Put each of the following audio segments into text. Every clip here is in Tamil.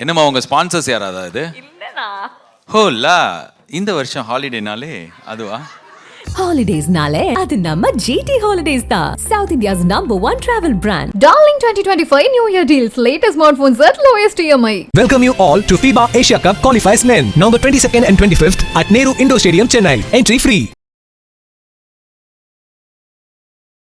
என்னம்மா உங்க ஸ்பான்சர்ஸ் யாராவது இது? இல்லனா ஹோலா இந்த வருஷம் ஹாலிடேனாலே அதுவா? Holidays-nale, அது நம்ம GT Holidays தான். South India's #1 travel brand. Darling 2025 New Year deals. Latest smartphones at lowest EMI. Welcome you all to FIBA Asia Cup Qualifiers Men, November 22nd and 25th at Nehru Indoor Stadium, Chennai. Entry free.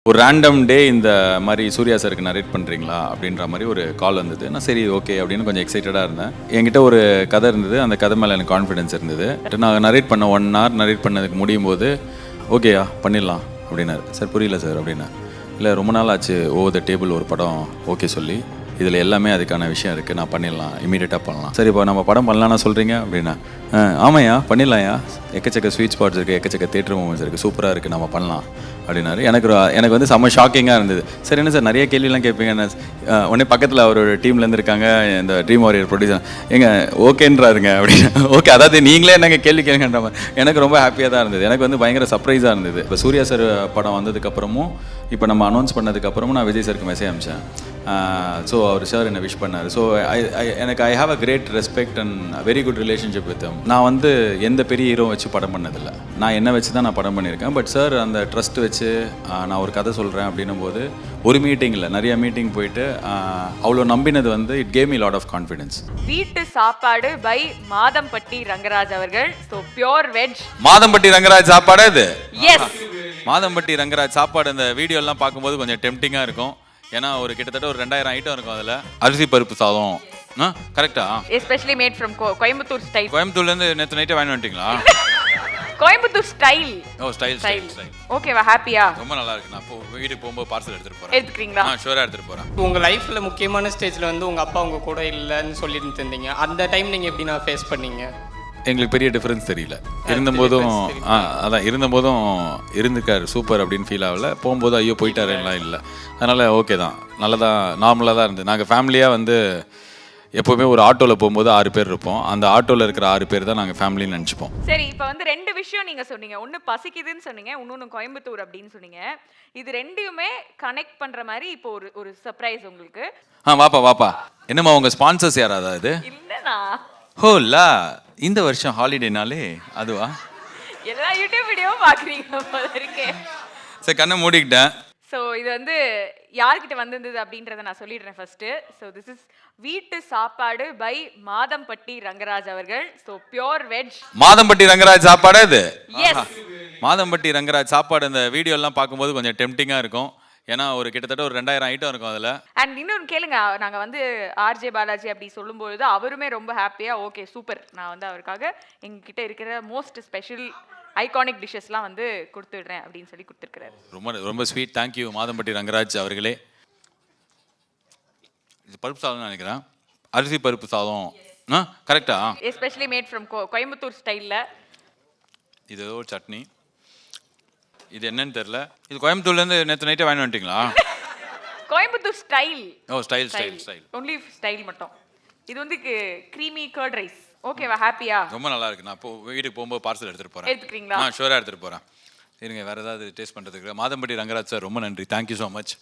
ஒரு ரேண்டம் டே இந்த மாதிரி சூர்யா சாருக்கு நரேட் பண்ணுறீங்களா அப்படின்ற மாதிரி ஒரு கால் வந்தது. நான் சரி ஓகே அப்படின்னு கொஞ்சம் எக்ஸைட்டடாக இருந்தேன். என்கிட்ட ஒரு கதை இருந்தது, அந்த கதை மேலே எனக்கு கான்ஃபிடென்ஸ் இருந்தது. நான் நரேட் பண்ண 1 hour நரேட் பண்ணதுக்கு முடியும் போது ஓகேயா பண்ணிடலாம் அப்படின்னாரு. சார் புரியல சார் அப்படின்னா, இல்லை ரொம்ப நாள் ஆச்சு ஓவர் த டேபிள் ஒரு படம் ஓகே சொல்லி, இதில் எல்லாமே அதுக்கான விஷயம் இருக்குது, நான் பண்ணிடலாம், இமீடியட்டாக பண்ணலாம். சரி இப்போ நம்ம படம் பண்ணலான்னு சொல்கிறீங்க அப்படின்னா, ஆமாய்யா பண்ணிடலாம்யா, எக்கச்சக்க ஸ்வீட் ஸ்பாட்ஸ் இருக்குது, எக்கச்சக்க தேட்டர் மூமெண்ட்ஸ் இருக்குது, சூப்பராக இருக்குது, நம்ம பண்ணலாம் அப்படின்னாரு. எனக்கு வந்து செம்ம ஷாக்கிங்காக இருந்தது. சரி என்ன சார் நிறைய கேள்விலாம் கேட்பீங்க, உடனே பக்கத்தில் அவரோட டீம்லேருந்து இருக்காங்க, இந்த ட்ரீம் வாரியர் ப்ரொடியூசர், எங்க ஓகேன்றாருங்க அப்படின்னு. ஓகே அதாவது நீங்களே என்னங்க கேள்வி கேளுங்கன்ற மாதிரி எனக்கு ரொம்ப ஹாப்பியாக தான் இருந்தது. எனக்கு வந்து பயங்கர சர்ப்ரைஸாக இருந்தது. இப்போ சூர்யா சார் படம் வந்ததுக்கப்புறமும் இப்போ நம்ம அனௌன்ஸ் பண்ணதுக்கப்புறமும் நான் விஜய் சாருக்கு மெசேஜ் அனுப்பிச்சேன். ஸோ அவர் சார் என்னை விஷ் பண்ணார். So I have a great respect and very good relationship with him. நான் வந்து எந்த பெரிய ஹீரோ வச்சு படம் பண்ணதில்லை, நான் என்ன வச்சு தான் நான் படம் பண்ணியிருக்கேன். பட் சார் அந்த ட்ரஸ்ட் வச்சு நான் ஒரு கதை சொல்கிறேன் அப்படின்னும் போது ஒரு மீட்டிங்கில் நிறைய மீட்டிங் போயிட்டு அவ்வளோ நம்பினது வந்து it gave me lot of confidence. வீட்டு சாப்பாடு பை மாதம்பட்டி ரங்கராஜ் அவர்கள். So pure veg Madhampatty Rangaraj சாப்பாடு இது. எஸ், மாதம்பட்டி ரங்கராஜ் சாப்பாடு அந்த வீடியோலாம் பார்க்கும்போது கொஞ்சம் டெம்டிங்காக இருக்கும். ஏன்னா ஒரு கிட்டத்தட்ட ஒரு 2000 ஐட்டம் இருக்கும். அதில் அரிசி பருப்பு சாதம் கரெக்டா, especially mat from Coimbatore style. கோயம்புத்தூர்லேருந்து நேற்று நைட்டே வாங்கி வந்துட்டீங்களா? Coimbatore style. Oh style style style. ஓகேவா, ஹாப்பியா? ரொம்ப நல்லா இருக்கு. நான் இப்போ வீட்டுக்கு போகும்போது பார்சல் எடுத்துகிட்டு போகிறேன். எடுத்துக்கிறீங்களா? ஷூராக எடுத்துகிட்டு போகிறேன். உங்கள் லைஃப்பில் முக்கியமான ஸ்டேஜில் வந்து உங்கள் அப்பா உங்கள் கூட இல்லைன்னு சொல்லிட்டு இருந்தீங்க. அந்த டைம் நீங்கள் எப்படி நான் ஃபேஸ் பண்ணீங்க? எங்களுக்கு பெரிய டிஃப்ரென்ஸ் தெரியல. இருந்தபோதும் அதான் இருந்தபோதும் இருந்துக்கார் சூப்பர் அப்படின்னு ஃபீல் ஆகல. போகும்போது ஐயோ போயிட்டாருலாம் இல்லை. அதனால் ஓகே தான், நல்லதாக நார்மலாக தான் இருந்தது. நாங்கள் ஃபேமிலியாக வந்து எப்போவுமே ஒரு ஆட்டோவில் போகும்போது 6 பேர் இருப்போம். அந்த ஆட்டோவில் இருக்கிற 6 பேர் தான் நாங்கள் ஃபேமிலின்னு நினச்சிப்போம். சரி, இப்போ வந்து 2 விஷயம் நீங்கள் சொன்னீங்க. ஒன்று பசிக்குதுன்னு சொன்னீங்க, இன்னொன்று கோயம்புத்தூர் அப்படின்னு சொன்னீங்க. இது ரெண்டையுமே கனெக்ட் பண்ணுற மாதிரி இப்போ ஒரு சர்ப்ரைஸ் உங்களுக்கு. வாப்பா என்னம்மா உங்கள் ஸ்பான்சர்ஸ் யாராவது இது? இல்லைண்ணா ஹோலா இந்த வருஷம் ஹாலிடேனாலே அதுவா? எல்லா யூடியூப் வீடியோவும் பார்க்குறீங்க போல இருக்கே. சரி கண்ணை மூடிக்கிட்டேன். ஸோ இது வந்து யார்கிட்ட வந்திருந்தது அப்படின்றத நான் சொல்லிடுறேன் ஃபர்ஸ்ட்டு. ஸோ திஸ் இஸ் வீட்டு சாப்பாடு பை மாதம்பட்டி ரங்கராஜ் அவர்கள். So pure veg Madhampatty Rangaraj சாப்பாடு இது. எஸ், மாதம்பட்டி ரங்கராஜ் சாப்பாடு அந்த வீடியோலாம் பார்க்கும்போது கொஞ்சம் டெம்டிங்காக இருக்கும். ஏன்னா ஒரு கிட்டத்தட்ட ஒரு 2000 ஐட்டம் இருக்கும் அதில். அண்ட் இன்னொன்று கேளுங்க, நாங்கள் வந்து ஆர்ஜே பாலாஜி அப்படி சொல்லும்பொழுது அவருமே ரொம்ப ஹாப்பியாக ஓகே சூப்பர், நான் வந்து அவருக்காக எங்ககிட்ட இருக்கிற மோஸ்ட் ஸ்பெஷல் ஐகானிக் டிஷ்ஷஸ்லாம் வந்து கொடுத்துடுறேன் அப்படின்னு சொல்லி கொடுத்துருக்காரு. ரொம்ப ரொம்ப ஸ்வீட். தேங்க்யூ மாதம்பட்டி ரங்கராஜ் அவர்களே. இது பருப்பு சாதம்னு நினைக்கிறேன், அரிசி பருப்பு சாதம் கரெக்டா? எஸ்பெஷலி மேட் ஃப்ரம் கோயம்புத்தூர் ஸ்டைலில். இது ஏதோ ஒரு சட்னி, இது என்னன்னு தெரியல. இது கோயம்புத்தூர்லேருந்து நேற்று நைட்டே வாங்கி வந்துட்டீங்களா? Coimbatore style. Oh style style style. Only style மட்டும். இது வந்து க்ரீமி கர்ட் ரைஸ். ஓகேவா, ஹாப்பியா? ரொம்ப நல்லா இருக்கு. நான் இப்போ வீட்டுக்கு போகும்போது பார்சல் எடுத்துகிட்டு போகிறேன். எடுத்துக்கிறீங்களா? ஷூராக எடுத்துகிட்டு போகிறேன். இருங்க வேறு ஏதாவது டேஸ்ட் பண்ணுறதுக்கு. மாதம்பட்டி ரங்கராஜ் சார் ரொம்ப நன்றி, தேங்க்யூ ஸோ மச்.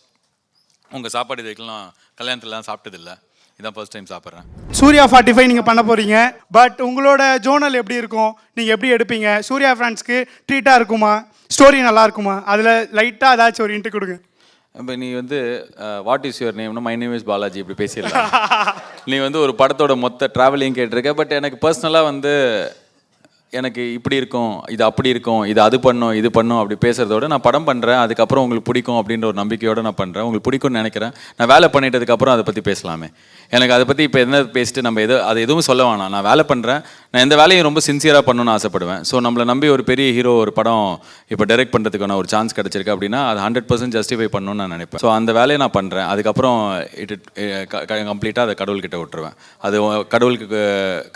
உங்கள் சாப்பாடு இது வைக்கலாம் கல்யாணத்துலலாம் சாப்பிட்டதில்லை, இதான் ஃபர்ஸ்ட் டைம் சாப்பிட்றேன். சூர்யா 45 நீங்கள் பண்ண போகிறீங்க. பட் உங்களோட ஜோனல் எப்படி இருக்கும், நீங்கள் எப்படி எடுப்பீங்க? சூர்யா ஃபேன்ஸ்க்கு ட்ரீட்டாக இருக்குமா, ஸ்டோரி நல்லா இருக்குமா? அதில் லைட்டாக ஏதாச்சும் ஒரு இன்ட்டு கொடுங்க. இப்போ நீ வந்து வாட் இஸ் யுவர் நேம்னா மை நேம் இஸ் பாலாஜி இப்படி பேசிடலாம். நீ வந்து ஒரு படத்தோட மொத்த ட்ராவலிங் கேட்டிருக்க. பட் எனக்கு பர்சனலாக வந்து எனக்கு இப்படி இருக்கும், இது அப்படி இருக்கும், இது அது பண்ணும் இது பண்ணும் அப்படி பேசுகிறதோட நான் படம் பண்ணுறேன், அதுக்கப்புறம் உங்களுக்கு பிடிக்கும் அப்படின்ற ஒரு நம்பிக்கையோடு நான் பண்ணுறேன். உங்களுக்கு பிடிக்கும்னு நினைக்கிறேன். நான் வேலை பண்ணிட்டதுக்கப்புறம் அதை பற்றி பேசலாமே. எனக்கு அதை பற்றி இப்போ என்ன பேசிட்டு நம்ம அது எதுவும் சொல்ல வேணாம். நான் வேலை பண்ணுறேன், நான் எந்த வேலையும் ரொம்ப சின்சியராக பண்ணணும்னு ஆசைப்படுவேன். ஸோ நம்மளை நம்பி ஒரு பெரிய ஹீரோ ஒரு படம் இப்போ டைரக்ட் பண்ணுறதுக்கான ஒரு சான்ஸ் கிடச்சிருக்கு அப்படின்னா அது 100% ஜஸ்டிஃபை பண்ணணும்னு நான் நினைப்பேன். ஸோ அந்த வேலையை நான் பண்ணுறேன். அதுக்கப்புறம் கம்ப்ளீட்டாக அதை கடவுள்கிட்ட விட்டுருவேன். அது கடவுளுக்கு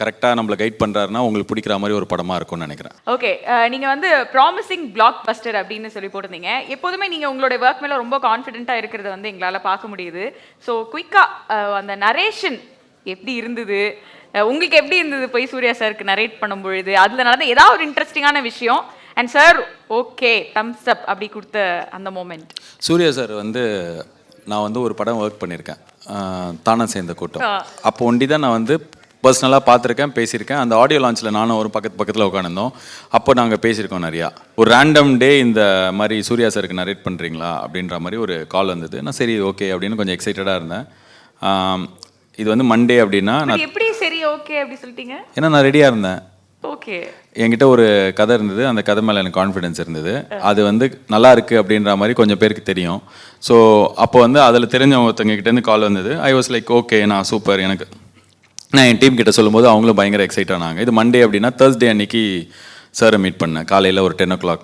கரெக்டாக நம்மளை கைட் பண்ணுறாருன்னா உங்களுக்கு பிடிக்கிற மாதிரி ஒரு படமாக இருக்கும்னு நினைக்கிறேன். ஓகே, நீங்கள் வந்து ப்ராமிசிங் பிளாக் பஸ்டர் அப்படின்னு சொல்லி போட்டிருந்தீங்க. எப்போதுமே நீங்கள் உங்களுடைய ஒர்க் மேலே ரொம்ப கான்ஃபிடென்ட்டாக இருக்கிறத வந்து எங்களால் பார்க்க முடியுது. ஸோ குயிக்காக அந்த நரேஷன் எப்படி இருந்தது, உங்களுக்கு எப்படி இருந்தது போய் சூர்யா சாருக்கு நரேட் பண்ணும் பொழுது? அதில் நடந்த ஏதாவது ஒரு இன்ட்ரெஸ்டிங்கான விஷயம் அண்ட் சார் ஓகே தம்ஸ் அப் அப்படி கொடுத்த அந்த மோமெண்ட். சூர்யா சார் வந்து நான் வந்து ஒரு படம் ஒர்க் பண்ணியிருக்கேன், தானா சேர்ந்த கூட்டம். அப்போ ஒண்டி தான் நான் வந்து பர்சனலாக பார்த்துருக்கேன், பேசியிருக்கேன். அந்த ஆடியோ லான்ச்சில் நானும் ஒரு பக்கத்தில் உட்காந்துருந்தோம். அப்போ நாங்கள் பேசியிருக்கோம் நிறையா. ஒரு ரேண்டம் டே இந்த மாதிரி சூர்யா சாருக்கு நரேட் பண்ணுறீங்களா அப்படின்ற மாதிரி ஒரு கால் வந்தது. நான் சரி ஓகே அப்படின்னு கொஞ்சம் எக்ஸைட்டடாக இருந்தேன். இது வந்து மண்டே அப்படின்னா நான் எப்படி சரி ஓகே அப்படி சொல்லிட்டீங்க? ஏன்னா நான் ரெடியாக இருந்தேன். ஓகே. என்கிட்ட ஒரு கதை இருந்தது, அந்த கதை மேலே எனக்கு கான்ஃபிடென்ஸ் இருந்தது. அது வந்து நல்லா இருக்குது அப்படின்ற மாதிரி கொஞ்சம் பேருக்கு தெரியும். ஸோ அப்போ வந்து அதில் தெரிஞ்ச ஒருத்தவங்ககிட்டேருந்து கால் வந்தது. ஐ வாஸ் லைக் ஓகே, நான் சூப்பர். நான் என் டீம் கிட்ட சொல்லும்போது அவங்களும் பயங்கர எக்ஸைட் ஆனாங்க. இது மண்டே அப்படின்னா தேர்ஸ்டே அன்னைக்கு சாரை மீட் பண்ணேன் காலையில் ஒரு 10 o'clock.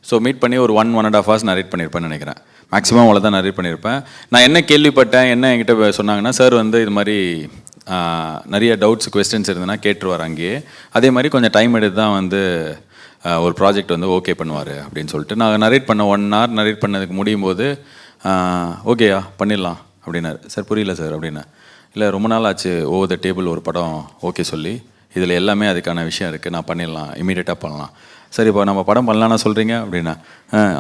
ஸோ மீட் பண்ணி ஒரு 1.5 hours நரேட் பண்ணியிருப்பேன்னு நினைக்கிறேன். மேக்ஸிமம் அவ்வளோ தான் நரேட் பண்ணியிருப்பேன். நான் என்ன கேள்விப்பட்டேன், என்ன என்கிட்ட சொன்னாங்கன்னா, சார் வந்து இது மாதிரி நிறைய டவுட்ஸ் கொஸ்டின்ஸ் இருந்ததுன்னா கேட்டுருவார் அங்கேயே. அதே மாதிரி கொஞ்சம் டைம் எடுத்து தான் வந்து ஒரு ப்ராஜெக்ட் வந்து ஓகே பண்ணுவார் அப்படின்னு சொல்லிட்டு நான் நரேட் பண்ண 1 hour நரேட் பண்ணதுக்கு முடியும் போது ஓகேயா பண்ணிடலாம் அப்படின்னாரு. சார் புரியல சார் அப்படின்னா. இல்லை ரொம்ப நாள் ஆச்சு ஓவர் த டேபிள் ஒரு படம் ஓகே சொல்லி, இதில் எல்லாமே அதுக்கான விஷயம் இருக்குது, நான் பண்ணிடலாம், இமீடியட்டாக பண்ணலாம். சரி இப்போ நம்ம படம் பண்ணலான்னா சொல்கிறீங்க அப்படின்னா.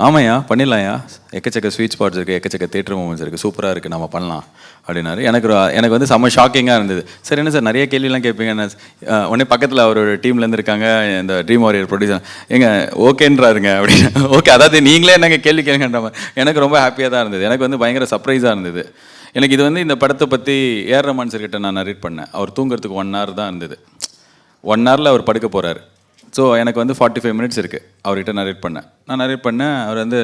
ஆமாய்யா பண்ணிடலாம்யா, எக்கச்சக்க ஸ்வீட் ஸ்பாட்ஸ் இருக்குது, எக்கச்சக்க தேட்டர் மூமெண்ட்ஸ் இருக்குது, சூப்பராக இருக்குது, நம்ம பண்ணலாம் அப்படின்னாரு. எனக்கு வந்து செம்ம ஷாக்கிங்காக இருந்தது. சார் என்ன சார் நிறைய கேள்விலாம் கேட்பீங்க. உடனே பக்கத்தில் அவரோட டீம்லேருந்து இருக்காங்க, இந்த ட்ரீம் வாரியர் ப்ரொடியூசர், எங்க ஓகேன்றாருங்க அப்படின்னு. ஓகே, அதாவது நீங்களே என்னங்க கேள்வி கேட்குன்ற மாதிரி. எனக்கு ரொம்ப ஹாப்பியாக தான் இருந்தது. எனக்கு வந்து பயங்கர சர்ப்ரைஸாக இருந்தது. எனக்கு இது வந்து இந்த படத்தை பற்றி ஏஆர் ரஹ்மான் சார்கிட்ட நான் நரேட் பண்ணேன். அவர் தூங்குறதுக்கு 1 hour தான் இருந்தது. 1 hourல அவர் படுக்க போகிறாரு. ஸோ எனக்கு வந்து 45 minutes இருக்குது அவர்கிட்ட நரேட் பண்ணேன். நான் நரேட் பண்ணேன். அவர் வந்து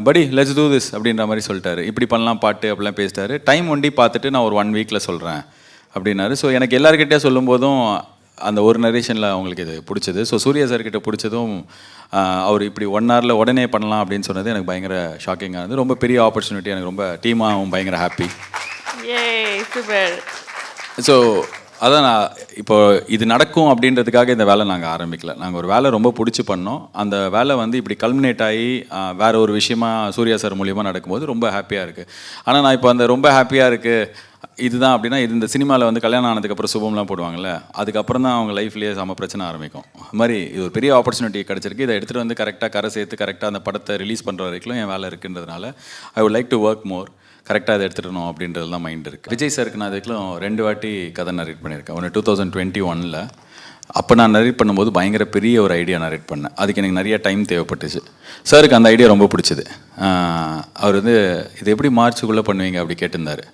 படி லெட்ஸ் டூ திஸ் அப்படின்ற மாதிரி சொல்லிட்டாரு. இப்படி பண்ணலாம் பாட்டு அப்படிலாம் பேசிட்டாரு. டைம் ஒண்டி பார்த்துட்டு நான் ஒரு 1 weekல சொல்கிறேன் அப்படின்னாரு. ஸோ எனக்கு எல்லாருக்கிட்டே சொல்லும்போதும் அந்த ஒரு நரேஷனில் அவங்களுக்கு இது பிடிச்சது. ஸோ சூர்யா சார்கிட்ட பிடிச்சதும் அவர் இப்படி 1 hourல உடனே பண்ணலாம் அப்படின்னு சொன்னது எனக்கு பயங்கர ஷாக்கிங்காக இருந்தது. ரொம்ப பெரிய ஆப்பர்ச்சுனிட்டி. எனக்கு ரொம்ப டீமாகவும் பயங்கர ஹாப்பி. சூப்பர். ஸோ அதான் நான் இப்போ இது நடக்கும் அப்படின்றதுக்காக இந்த வேலை நாங்கள் ஆரம்பிக்கல. நாங்கள் ஒரு வேலை ரொம்ப பிடிச்சி பண்ணோம். அந்த வேலை வந்து இப்படி கல்மினேட் ஆகி வேற ஒரு விஷயமா சூர்யா சார் மூலியமாக நடக்கும்போது ரொம்ப ஹாப்பியாக இருக்குது. ஆனால் நான் இப்போ அந்த ரொம்ப ஹாப்பியாக இருக்குது இதுதான் அப்படின்னா, இது இந்த சினிமாவில் வந்து கல்யாணம் ஆனதுக்கப்புறம் சுபம்லாம் போடுவாங்கள்ல, அதுக்கப்புறம் தான் அவங்க லைஃப்லேயே செம பிரச்சனை ஆரம்பிக்கும். அது மாதிரி இது ஒரு பெரிய ஆப்பர்ச்சுனிட்டி கிடச்சிருக்கு. இதை எடுத்துகிட்டு வந்து கரெக்டாக கரை சேர்த்து கரெக்டாக அந்த படத்தை ரிலீஸ் பண்ணுற வரைக்கும் என் வேலை இருக்குன்றதுனால I would like to work more. கரெக்டாக அதை எடுத்துடணும் அப்படின்றது தான் மைண்ட் இருக்குது. விஜய் சாருக்கு நான் அதுக்குலாம் 2 வாட்டி கதை நரேட் பண்ணியிருக்கேன். ஒன்று 2021. அப்போ நான் நரேட் பண்ணும்போது பயங்கர பெரிய ஒரு ஐடியா நரேட் பண்ணேன். அதுக்கு எனக்கு நிறைய டைம் தேவைப்பட்டுச்சு. சாருக்கு அந்த ஐடியா ரொம்ப பிடிச்சிது. அவர் வந்து இது எப்படி மார்ச்சுக்குள்ளே பண்ணுவீங்க அப்படி கேட்டிருந்தார்.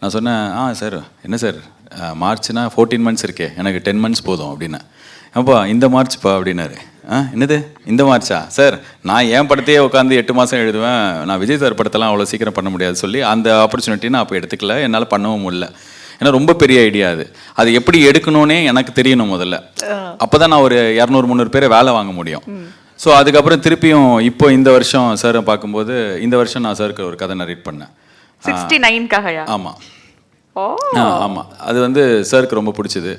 நான் சொன்னேன் சார் என்ன சார் மார்ச்னா 14 months இருக்கே, எனக்கு 10 months போதும் அப்படின்னேன். அப்பா இந்த மார்ச்ப்பா அப்படின்னாரு. என்னது இந்த மார்ச்சா சார், நான் என் படத்தையே உட்காந்து 8 மாதம் எழுதுவேன், நான் விஜய் சார் படத்தெல்லாம் அவ்வளோ சீக்கிரம் பண்ண முடியாது சொல்லி அந்த ஆப்பர்ச்சுனிட்டி நான் அப்போ எடுத்துக்கல. என்னால் பண்ணவும் முடியல. ஏன்னா ரொம்ப பெரிய ஐடியா அது எப்படி எடுக்கணும்னே எனக்கு தெரியணும் முதல்ல. அப்போ தான் நான் ஒரு 200-300 பேரை வேலை வாங்க முடியும். ஸோ அதுக்கப்புறம் திருப்பியும் இப்போ இந்த வருஷம் சாரை பார்க்கும்போது இந்த வருஷம் நான் சாருக்கு ஒரு கதை நரேட் பண்ணேன். 69க்காகயா? ஆமாம் ஆமாம். அது வந்து சாருக்கு ரொம்ப பிடிச்சது.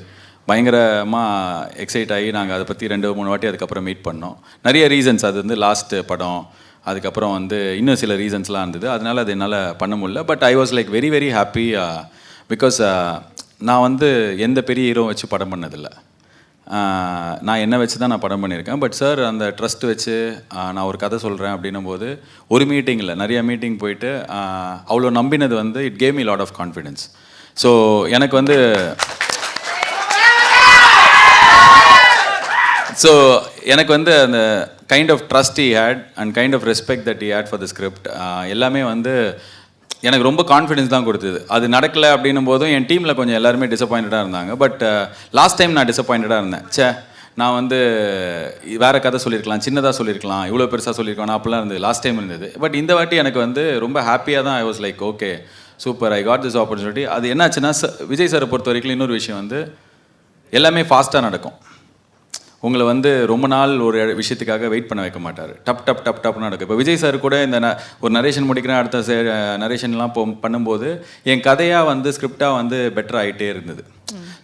பயங்கரமாக எக்ஸைட் ஆகி நாங்கள் அதை பற்றி 2-3 வாட்டி அதுக்கப்புறம் மீட் பண்ணோம். நிறைய ரீசன்ஸ், அது வந்து லாஸ்ட் படம், அதுக்கப்புறம் வந்து இன்னும் சில ரீசன்ஸ்லாம் இருந்தது. அதனால் அது என்னால் பண்ண முடியல. But I was like very very happy because நான் வந்து எந்த பெரிய ஹீரோ வச்சு படம் பண்ணதில்லை. நான் என்ன வச்சு தான் நான் படம் பண்ணியிருக்கேன். பட் சார் அந்த ட்ரஸ்ட் வச்சு நான் ஒரு கதை சொல்கிறேன் அப்படின்னும் போது ஒரு மீட்டிங்கில் நிறைய மீட்டிங் போயிட்டு அவ்வளோ நம்பினது வந்து it gave me lot of confidence. So எனக்கு வந்து எனக்கு வந்து அந்த kind of trust he had and kind of respect that he had for the script எல்லாமே வந்து எனக்கு ரொம்ப கான்ஃபிடென்ஸ் தான் கொடுத்தது. அது நடக்கலை அப்படின்னும் போதும் என் டீமில் கொஞ்சம் எல்லாருமே டிசப்பாயிண்டடாக இருந்தாங்க. பட் லாஸ்ட் டைம் நான் டிசப்பாயிண்டடாக இருந்தேன். நான் வந்து வேறு கதை சொல்லியிருக்கலாம், சின்னதாக சொல்லியிருக்கலாம், இவ்வளோ பெருசாக சொல்லியிருக்கலாம் அப்படிலாம் இருந்தது லாஸ்ட் டைம் இருந்தது. பட் இந்த வாட்டி எனக்கு வந்து ரொம்ப ஹாப்பியாக தான் I was like okay super, I got this opportunity. அது என்னாச்சுன்னா விஜய் சாரை பொறுத்த வரைக்கும் இன்னொரு விஷயம் வந்து எல்லாமே ஃபாஸ்ட்டாக நடக்கும். உங்களை வந்து ரொம்ப நாள் ஒரு விஷயத்துக்காக வெயிட் பண்ண வைக்க மாட்டார். டப் டப் டப் டப்னு நடக்கும். இப்போ விஜய் சார் கூட இந்த ஒரு நரேஷன் முடிக்கிறேன், அடுத்த நரேஷன்லாம் பண்ணும்போது என் கதையாக வந்து ஸ்கிரிப்டாக வந்து பெட்டர் ஆகிட்டே இருந்தது.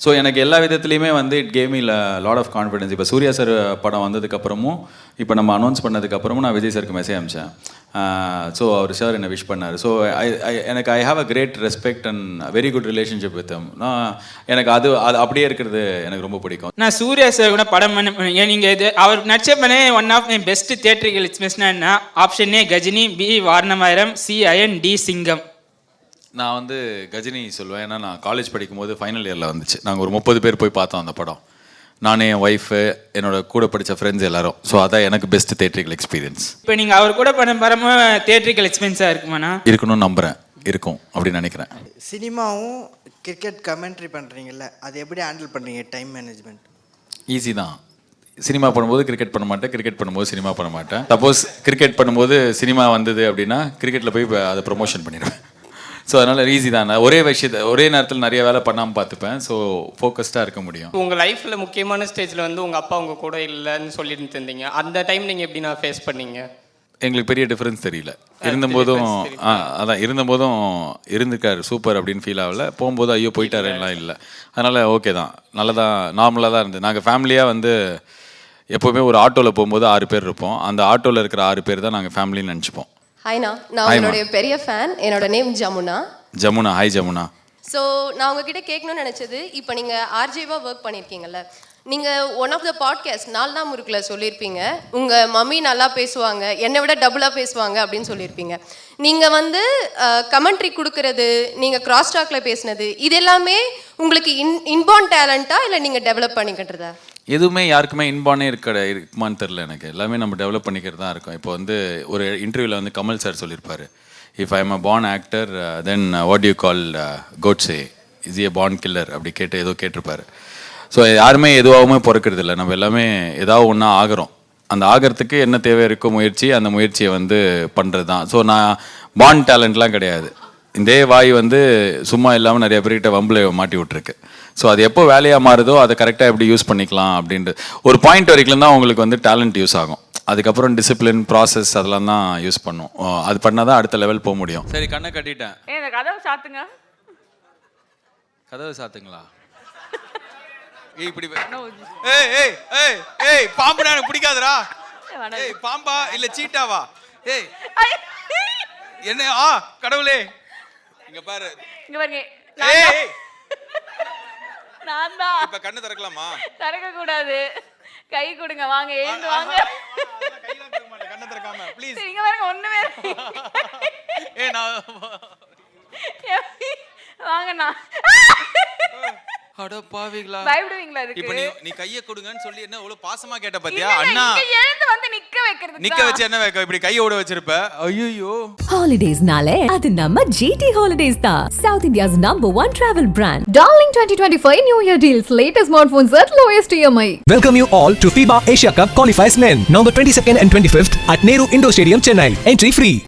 ஸோ எனக்கு எல்லா விதத்துலையுமே வந்து it gave me lot of confidence. இப்போ சூர்யா சார் படம் வந்ததுக்கப்புறமும் இப்போ நம்ம அனௌன்ஸ் பண்ணதுக்கப்புறமும் நான் விஜய் சாருக்கு மெசேஜ் அனுப்பிச்சேன். ஸோ அவர் சார் என்னை விஷ் பண்ணார். ஸோ எனக்கு I have a great respect and very good relationship with him. எனக்கு அது அப்படியே இருக்கிறது எனக்கு ரொம்ப பிடிக்கும். நான் சூர்யா சார் கூட படம் பண்ண நீங்கள் இது அவர் நடிச்ச பண்ணே one of my best theatrical எக்ஸ்பீரியன்ஸ்னா option A Ghajini, B Vaaranam Aayiram, C Ayan, D Singam. நான் வந்து கஜினி சொல்லுவேன். ஏன்னா நான் காலேஜ் படிக்கும்போது ஃபைனல் இயரில் வந்துச்சு. நாங்கள் ஒரு 30 பேர் போய் பார்த்தோம் அந்த படம். நானே, என் ஒய்ஃபு, என்னோட கூட படித்த ஃப்ரெண்ட்ஸ் எல்லாரும். ஸோ அதான் எனக்கு பெஸ்ட் தியேட்ரிக்கல் எக்ஸ்பீரியன்ஸ். இப்போ நீங்கள் அவர் கூட பரம தியேட்ரிக்கல் எக்ஸ்பீரியன்ஸாக இருக்குமாண்ணா? இருக்கணும்னு நம்புகிறேன், இருக்கும் அப்படின்னு நினைக்கிறேன். சினிமாவும் கிரிக்கெட் கமெண்ட்ரி பண்ணுறீங்கல்ல, அது எப்படி ஹேண்டில் பண்ணுறீங்க? டைம் மேனேஜ்மெண்ட் ஈஸி தான். சினிமா பண்ணும்போது கிரிக்கெட் பண்ண மாட்டேன், கிரிக்கெட் பண்ணும்போது சினிமா பண்ண மாட்டேன். சப்போஸ் கிரிக்கெட் பண்ணும்போது சினிமா வந்தது அப்படின்னா கிரிக்கெட்டில் போய் அதை ப்ரொமோஷன் பண்ணிடுவேன். ஸோ அதனால் ஈஸி தான். நான் ஒரே விஷயத்தை ஒரே நேரத்தில் நிறைய வேலை பண்ணாமல் பார்த்துப்பேன். ஸோ ஃபோக்கஸ்டாக இருக்க முடியும். உங்கள் லைஃப்பில் முக்கியமான ஸ்டேஜில் வந்து உங்கள் அப்பா உங்கள் கூட இல்லைன்னு சொல்லிட்டு இருந்தீங்க. அந்த டைம் நீங்கள் எப்படி நான் ஃபேஸ் பண்ணீங்க? எங்களுக்கு பெரிய டிஃப்ரென்ஸ் தெரியல. இருந்தபோதும் அதான் இருந்தபோதும் இருந்திருக்காரு சூப்பர் அப்படின்னு ஃபீல் ஆகல. போகும்போது ஐயோ போயிட்டாருலாம் இல்லை. அதனால் ஓகே தான், நல்லதாக நார்மலாக தான் இருந்தது. நாங்கள் ஃபேமிலியாக வந்து எப்போவுமே ஒரு ஆட்டோவில் போகும்போது 6 பேர் இருப்போம். அந்த ஆட்டோவில் இருக்கிற 6 பேர் தான் நாங்கள் ஃபேமிலின்னு நினச்சிப்போம். ஹாய்ண்ணா, நான் உங்களுடைய பெரிய ஃபேன். என்னோட name Jamuna. Jamuna, hi Jamuna. So நான் உங்ககிட்ட கேட்கணும்னு நினச்சது, இப்போ நீங்கள் ஆர்ஜேவாக ஒர்க் பண்ணியிருக்கீங்கல்ல, நீங்கள் ஒன் ஆஃப் த பாட்காஸ்ட் 4 நாள் முறுக்கில் சொல்லியிருப்பீங்க, உங்கள் மம்மி நல்லா பேசுவாங்க, என்னை விட டபுளாக பேசுவாங்க அப்படின்னு சொல்லியிருப்பீங்க. நீங்கள் வந்து கமெண்ட்ரி கொடுக்கறது, நீங்கள் கிராஸ் டாக்ல பேசுனது, இது எல்லாமே உங்களுக்கு இன்பார்ன் டேலண்ட்டா இல்லை நீங்கள் டெவலப் பண்ணிக்கிட்டுறதா? எதுவுமே யாருக்குமே இன்பானே இருக்குமான்னு தெரில எனக்கு. எல்லாமே நம்ம டெவலப் பண்ணிக்கிறது தான் இருக்கும். இப்போ வந்து ஒரு இன்டர்வியூவில் வந்து கமல் சார் சொல்லியிருப்பார், if I am a born actor then what you call Godse is a born killer அப்படி ஏதோ கேட்டிருப்பாரு. ஸோ யாருமே எதுவாகவுமே பிறக்கிறது இல்லை, நம்ம எல்லாமே ஏதாவது ஒன்றா ஆகிறோம். அந்த ஆகிறதுக்கு என்ன தேவை இருக்கோ முயற்சி, அந்த முயற்சியை வந்து பண்ணுறது தான். ஸோ நான் பார்ன் டேலண்ட்லாம் கிடையாது. இந்த வாய் வந்து சும்மா இல்லாமல் நிறைய பேர்கிட்ட வம்பில் மாட்டி விட்ருக்கு. ஸோ அது எப்போ வேலையாக மாறுதோ அதை கரெக்டாக எப்படி யூஸ் பண்ணிக்கலாம் அப்படின்ட்டு ஒரு பாயிண்ட் வரைக்கும் தான் உங்களுக்கு வந்து டேலண்ட் யூஸ் ஆகும். அதுக்கப்புறம் டிசிப்ளின், ப்ராசஸ் அதெல்லாம் தான் யூஸ் பண்ணும். அது பண்ணால் தான் அடுத்த லெவல் போக முடியும். சரி, கண்ணை கட்டிட்டேன். இந்த கதவை சாத்துங்க. கதவை சாத்துங்களா? ஏய் இப்படி ஏய் ஏய் ஏய் ஏய் பாம்புனா எனக்கு பிடிக்காதுடா. ஏய் பாம்பா இல்ல சீட்டாவா? ஏய் என்ன கடவுளே இங்க பாரு. இங்க பாருங்க. ஏய் நான் தான். இப்ப கண்ணு திறக்கலாமா? திறக்க கூடாது. கை கொடுங்க, வாங்க எழுந்து வாங்க. கையில திறக்க மாட்டேன், கண்ணு திறக்காம ப்ளீஸ். இங்க பாருங்க, ஒண்ணுமே ஏய் நான் வாங்கண்ணா. அட பாவிங்களா, பயப்படுவீங்களா இதுக்கு? இப்போ நீ கையை கொடுங்கன்னு சொல்லி என்ன அவ்வளவு பாசமா கேட்ட பாத்தியா? அண்ணா இங்க எழுந்து வந்து நிக்க வைக்கிறது. நிக்க வச்சு என்ன வைக்க, இப்படி கையோட வச்சிருப்ப. ஐயோ, Holidaysனாலே அது நம்ம GT Holidays தான். South India's #1 travel brand. Darling 2025 New Year deals. Latest smartphones at lowest EMI. Welcome you all to FIBA Asia Cup Qualifiers Men, November 22nd and 25th at Nehru Indoor Stadium, Chennai. Entry free.